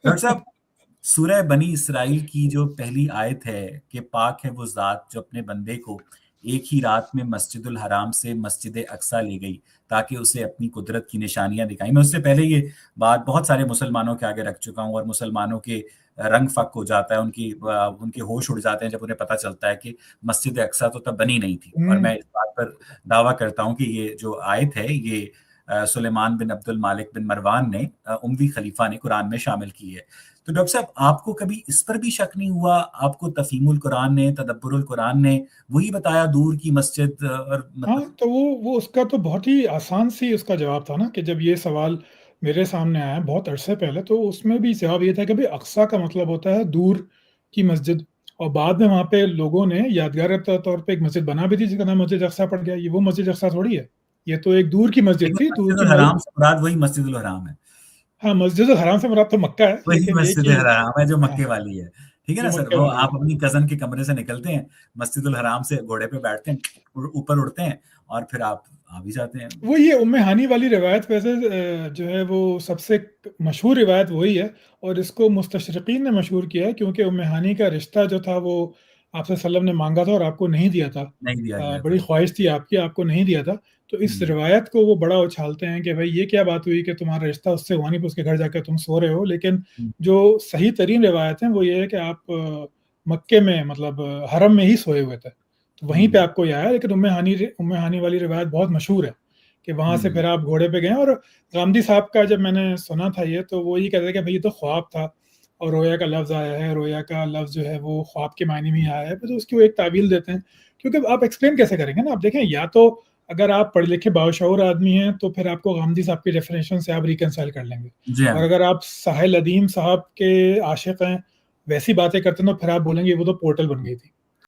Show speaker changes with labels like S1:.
S1: Doctor صاحب، سورہ بنی اسرائیل کی جو پہلی آیت ہے کہ پاک ہے وہ ذات جو اپنے بندے کو ایک ہی رات میں مسجد الحرام سے مسجد اقصیٰ لے گئی تاکہ اسے اپنی قدرت کی نشانیاں دکھائیں. میں اس سے پہلے یہ بات بہت سارے مسلمانوں کے آگے رکھ چکا ہوں، اور مسلمانوں کے رنگ فک ہو جاتا ہے، ان کے ہوش اڑ جاتے ہیں جب انہیں پتہ چلتا ہے کہ مسجد اقصیٰ تو تب بنی نہیں تھی. اور میں اس بات پر دعویٰ کرتا ہوں کہ یہ جو آیت ہے یہ سلیمان بن عبد المالک بن مروان نے، اموی خلیفہ نے قرآن میں شامل کی ہے. تو ڈاکٹر صاحب، آپ کو کبھی اس پر بھی شک نہیں ہوا؟ آپ کو تفہیم القرآن نے، تدبر القرآن نے وہی بتایا دور کی مسجد؟ اور
S2: ہاں،
S1: مطلب
S2: تو وہ اس کا تو بہت ہی آسان سی اس کا جواب تھا نا، کہ جب یہ سوال میرے سامنے آیا بہت عرصے پہلے، تو اس میں بھی جواب یہ تھا کہ بھائی اقصیٰ کا مطلب ہوتا ہے دور کی مسجد. اور بعد میں وہاں پہ لوگوں نے یادگار کے طور پہ ایک مسجد بنا بھی تھی جس کا نام مسجد اقصیٰ پڑ گیا. یہ وہ مسجد اقصیٰ تھوڑی ہے، یہ تو ایک دور کی مسجد
S1: لیکن
S2: تھی، دور
S1: مسجد
S2: کی
S1: الحرام سے مراد وہی مسجد الحرام ہے.
S2: ہاں، مسجد الحرام سے مراد تو مکہ ہے،
S1: وہی
S2: لیکن ایک
S1: مسجد
S2: ہی.
S1: الحرام ہے جو
S2: ہاں،
S1: مکے والی ہے. ٹھیک ہے نا
S2: جو
S1: سر؟
S2: مکہ
S1: وہ
S2: والی ہے.
S1: آپ اپنی کزن کے کمرے سے نکلتے ہیں، مسجد الحرام سے گھوڑے پہ بیٹھتے ہیں، اوپر اڑتے ہیں، اور پھر آپ آ بھی جاتے ہیں.
S2: وہ یہ ام ہانی والی روایت ویسے جو ہے وہ سب سے مشہور روایت وہی ہے، اور اس کو مستشرقین نے مشہور کیا ہے، کیونکہ ام ہانی کا رشتہ جو تھا وہ آپ صلی اللہ علیہ وسلم نے مانگا تھا اور آپ کو نہیں دیا تھا.
S1: نہیں دیا گیا تھا.
S2: بڑی خواہش تھی آپ کی، آپ کو نہیں دیا تھا. تو اس روایت کو وہ بڑا اچھالتے ہیں کہ بھائی یہ کیا بات ہوئی کہ تمہارا رشتہ اس سے ہوا نہیں، اس کے گھر جا کے تم سو رہے ہو. لیکن جو صحیح ترین روایت ہیں وہ یہ ہے کہ آپ مکے میں، مطلب حرم میں ہی سوئے ہوئے تھے، تو وہیں پہ آپ کو یہ آیا. لیکن ام ہانی والی روایت بہت مشہور ہے کہ وہاں سے پھر آپ گھوڑے پہ گئے. اور غامدی صاحب کا جب میں نے سنا تھا یہ، تو وہ یہ کہتے ہیں کہ بھئی یہ تو خواب تھا، اور رویا کا لفظ آیا ہے، رویا کا لفظ جو ہے وہ خواب کے معنی میں آیا ہے. تو اس کی وہ ایک تعویل دیتے ہیں، کیونکہ آپ ایکسپلین کیسے کریں گے نا. آپ دیکھیں، یا تو اگر آپ پڑھے لکھے باشعور آدمی ہیں تو پھر آپ کو غامدی صاحب کی ڈیفینیشن سے آپ ریکنسائل کر لیں گے.
S1: جی ہاں.
S2: اور اگر آپ ساحل ادیم صاحب کے عاشق ہیں، ویسی باتیں کرتے ہیں، تو پھر آپ بولیں گے وہ تو پورٹل بن گئی تھی.